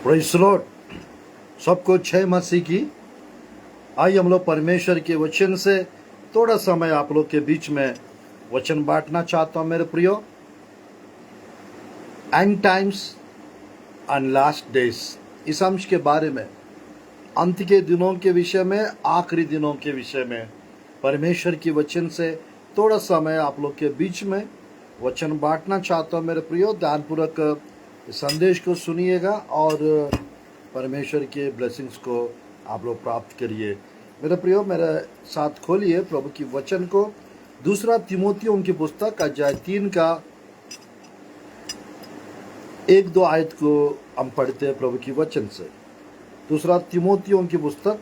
Praise the Lord. सबको जय मसीह की। आइए हम लोग परमेश्वर के वचन से थोड़ा समय आप लोग के बीच में वचन बांटना चाहता हूं। मेरे प्रियो, and times and last days, इस अंश के बारे में, अंत के दिनों के विषय में, आखिरी दिनों के विषय में परमेश्वर की वचन से थोड़ा समय आप लोग के बीच में वचन बांटना चाहता हूं। मेरे प्रियो, ध्यानपूर्वक इस संदेश को सुनिएगा और परमेश्वर के ब्लेसिंग्स को आप लोग प्राप्त करिए। मेरे प्रियो, मेरे साथ खोलिए प्रभु की वचन को। दूसरा तिमोथियों की पुस्तक अध्याय 3 का 1-2 आयत को हम पढ़ते हैं प्रभु की वचन से। दूसरा तिमोथियों की पुस्तक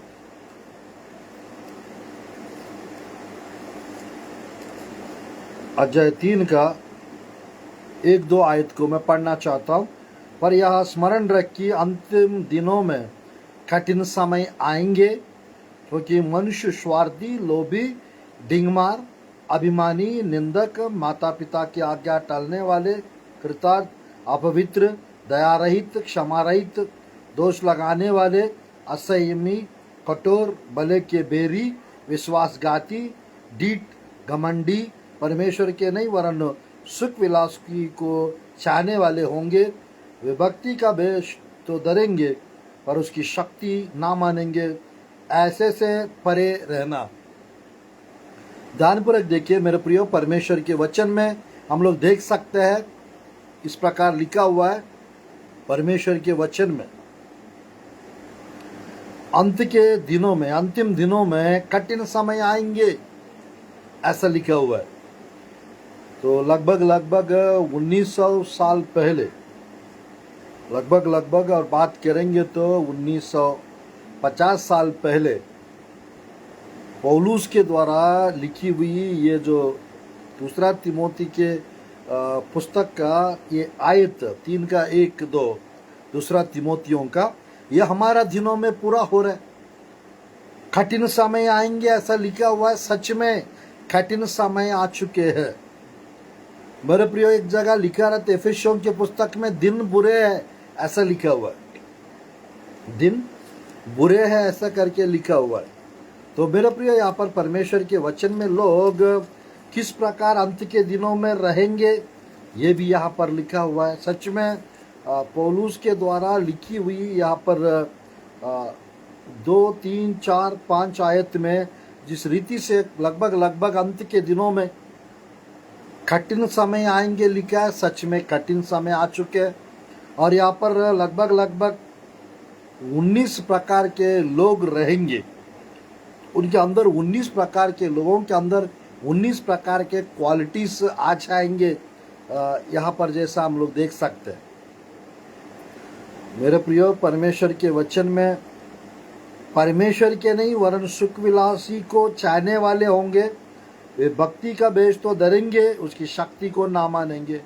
अध्याय 3 का 1-2 आयत को मैं पढ़ना चाहता हूँ। पर यह स्मरण रख कि अंतिम दिनों में कठिन समय आएंगे, क्योंकि मनुष्य स्वार्थी, लोभी, डिंगमार, अभिमानी, निंदक, माता पिता की आज्ञा टालने वाले, कृतार्थ, अपवित्र, दया रहित, क्षमा रहित, दोष लगाने वाले, असंयमी, कठोर, भले के बेरी, विश्वासघाती, ढीठ, घमंडी, परमेश्वर के नहीं वरन सुख विलास की को चाहने वाले होंगे। वे भक्ति का भेष तो धरेंगे पर उसकी शक्ति ना मानेंगे। ऐसे से परे रहना। ध्यानपूर्वक देखिए मेरे प्रियो, परमेश्वर के वचन में हम लोग देख सकते हैं इस प्रकार लिखा हुआ है परमेश्वर के वचन में, अंत के दिनों में, अंतिम दिनों में कठिन समय आएंगे, ऐसा लिखा हुआ है। तो लगभग 1900 साल पहले, लगभग और बात करेंगे तो 1950 साल पहले पौलुस के द्वारा लिखी हुई ये जो दूसरा तिमोथी के पुस्तक का ये आयत 3 का 1-2 दूसरा तिमोथियों का, ये हमारा दिनों में पूरा हो रहा है। कठिन समय आएंगे ऐसा लिखा हुआ है। सच में कठिन समय आ चुके हैं मेरे प्रियो। एक जगह लिखा रहता है एफेसियों के पुस्तक में, दिन बुरे हैं ऐसा लिखा हुआ है। दिन बुरे हैं ऐसा करके लिखा हुआ है। तो मेरे प्रियो, यहाँ पर परमेश्वर के वचन में लोग किस प्रकार अंत के दिनों में रहेंगे ये भी यहाँ पर लिखा हुआ है। सच में पौलुस के द्वारा लिखी हुई यहाँ पर 2, 3, 4, 5 आयत में जिस रीति से लगभग अंत के दिनों में कठिन समय आएंगे लिखा है। सच में कठिन समय आ चुके हैं और यहाँ पर लगभग 19 प्रकार के लोग रहेंगे। उनके अंदर 19 प्रकार के लोगों के अंदर 19 प्रकार के क्वालिटीज आ जाएंगे यहाँ पर, जैसा हम लोग देख सकते हैं। मेरे प्रियो, परमेश्वर के वचन में परमेश्वर के नहीं वरन सुख विलासी को चाहने वाले होंगे। वे भक्ति का भेष तो धरेंगे, उसकी शक्ति को ना मानेंगे।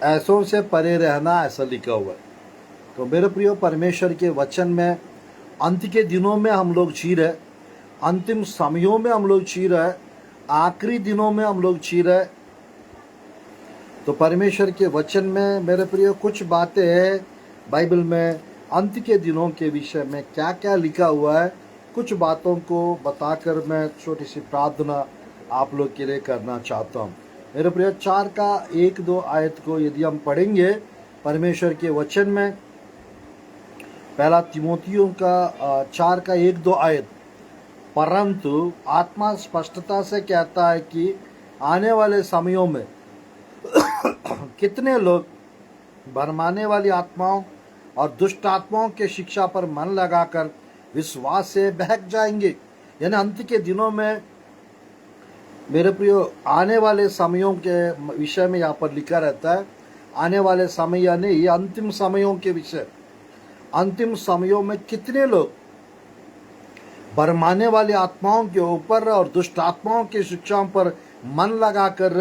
ऐसों से परे रहना ऐसा लिखा हुआ है। तो मेरे प्रियो, परमेश्वर के वचन में अंत के दिनों में हम लोग जी रहे, अंतिम समयों में हम लोग जी रहे, आखिरी दिनों में हम लोग जी रहे। तो परमेश्वर के वचन में मेरे प्रियो कुछ बातें हैं बाइबल में अंत के दिनों के विषय में क्या क्या लिखा हुआ है, कुछ बातों को बताकर मैं छोटी सी प्रार्थना आप लोग के लिए करना चाहता हूँ। मेरे प्रिय, 4 का 1-2 आयत को यदि हम पढ़ेंगे परमेश्वर के वचन में, पहला तिमोथियों का 4 का 1-2 आयत, परंतु आत्मा स्पष्टता से कहता है कि आने वाले समयों में कितने लोग भरमाने वाली आत्माओं और दुष्ट आत्माओं के शिक्षा पर मन लगाकर विश्वास से बहक जाएंगे। यानी अंत के दिनों में मेरे प्रियो आने वाले समयों के विषय में यहाँ पर लिखा रहता है। आने वाले समय यानी ये अंतिम समयों के विषय। अंतिम समयों में कितने लोग भरमाने वाली आत्माओं के ऊपर और दुष्ट आत्माओं की शिक्षाओं पर मन लगाकर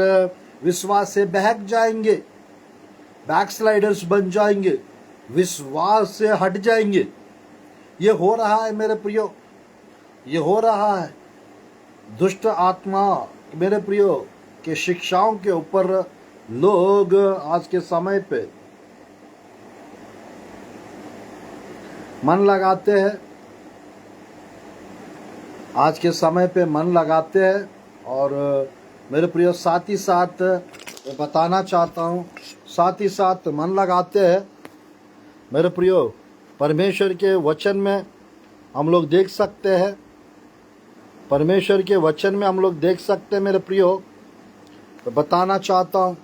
विश्वास से बहक जाएंगे, बैकस्लाइडर्स बन जाएंगे, विश्वास से हट जाएंगे। ये हो रहा है मेरे प्रियो, ये हो रहा है। दुष्ट आत्मा मेरे प्रियो के शिक्षाओं के ऊपर लोग आज के समय पे मन लगाते हैं, आज के समय पे मन लगाते हैं। और मेरे प्रिय साथ ही साथ मैं बताना चाहता हूँ, साथ ही साथ मन लगाते हैं मेरे प्रियो, परमेश्वर के वचन में हम लोग देख सकते हैं, परमेश्वर के वचन में हम लोग देख सकते हैं मेरे प्रियो। तो बताना चाहता हूँ,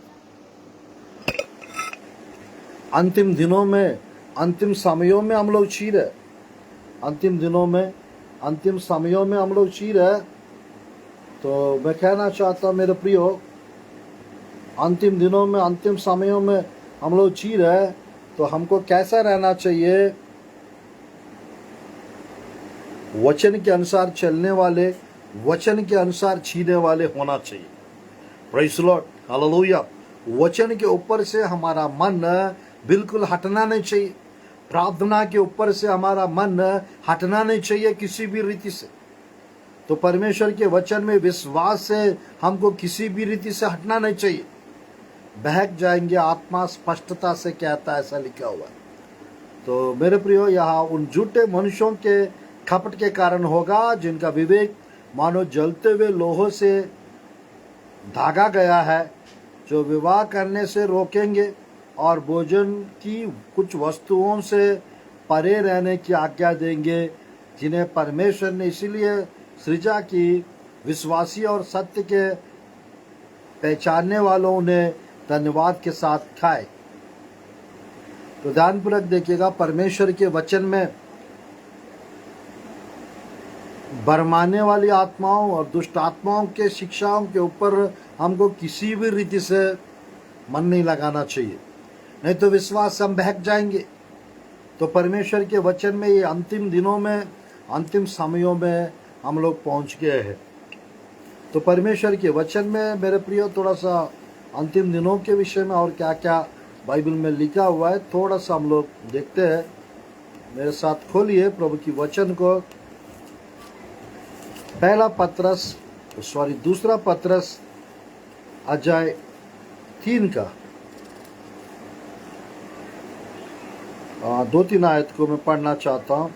अंतिम दिनों में, अंतिम समयों में हम लोग जी रहे, अंतिम दिनों में, अंतिम समयों में हम लोग जी रहे। तो मैं कहना चाहता हूँ मेरे प्रियो, अंतिम दिनों में, अंतिम समयों में हम लोग जी रहे, तो हमको कैसा रहना चाहिए? वचन के अनुसार चलने वाले, वचन के अनुसार जीने वाले होना चाहिए। Praise the Lord, hallelujah. वचन के ऊपर से हमारा मन बिल्कुल हटना नहीं चाहिए, प्रार्थना के ऊपर से हमारा मन हटना नहीं चाहिए किसी भी रीति से। तो परमेश्वर के वचन में विश्वास से हमको किसी भी रीति से हटना नहीं चाहिए, बहक जाएंगे, आत्मा स्पष्टता से कहता है, ऐसा लिखा हुआ है। तो मेरे प्रियो, यहाँ उन झूठे मनुष्यों के खपट के कारण होगा जिनका विवेक मानो जलते हुए लोहों से धागा गया है, जो विवाह करने से रोकेंगे और भोजन की कुछ वस्तुओं से परे रहने की आज्ञा देंगे, जिन्हें परमेश्वर ने इसीलिए सृजा की विश्वासी और सत्य के पहचानने वालों ने धन्यवाद के साथ खाए। तो ध्यानपूर्वक देखिएगा, परमेश्वर के वचन में भरमाने वाली आत्माओं और दुष्ट आत्माओं के शिक्षाओं के ऊपर हमको किसी भी रीति से मन नहीं लगाना चाहिए, नहीं तो विश्वास हम बहक जाएंगे। तो परमेश्वर के वचन में ये अंतिम दिनों में, अंतिम समयों में हम लोग पहुंच गए हैं। तो परमेश्वर के वचन में मेरे प्रियो, थोड़ा सा अंतिम दिनों के विषय में और क्या क्या बाइबल में लिखा हुआ है, थोड़ा सा हम लोग देखते हैं। मेरे साथ खोलिए प्रभु की वचन को, दूसरा पत्रस अध्याय 3 का 2-3 आयत को मैं पढ़ना चाहता हूँ।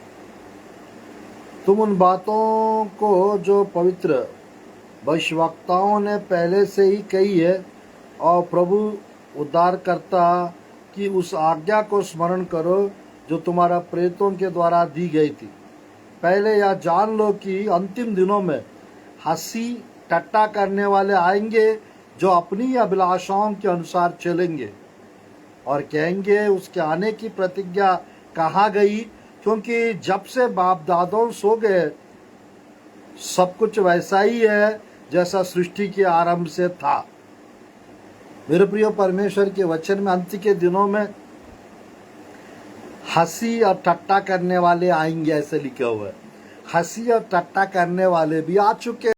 तुम उन बातों को जो पवित्र भविष्यवक्ताओं ने पहले से ही कही है, और प्रभु उद्धारकर्ता की उस आज्ञा को स्मरण करो जो तुम्हारा प्रेरितों के द्वारा दी गई थी। पहले यह जान लो कि अंतिम दिनों में हंसी टट्टा करने वाले आएंगे, जो अपनी अभिलाषाओं के अनुसार चलेंगे और कहेंगे, उसके आने की प्रतिज्ञा कहाँ गई? क्योंकि जब से बाप दादों सो गए, सब कुछ वैसा ही है जैसा सृष्टि के आरंभ से था। मेरे प्रिय, परमेश्वर के वचन में अंत के दिनों में हंसी और टट्टा करने वाले आएंगे, ऐसे लिखा हुआ है। हंसी और टट्टा करने वाले भी आ चुके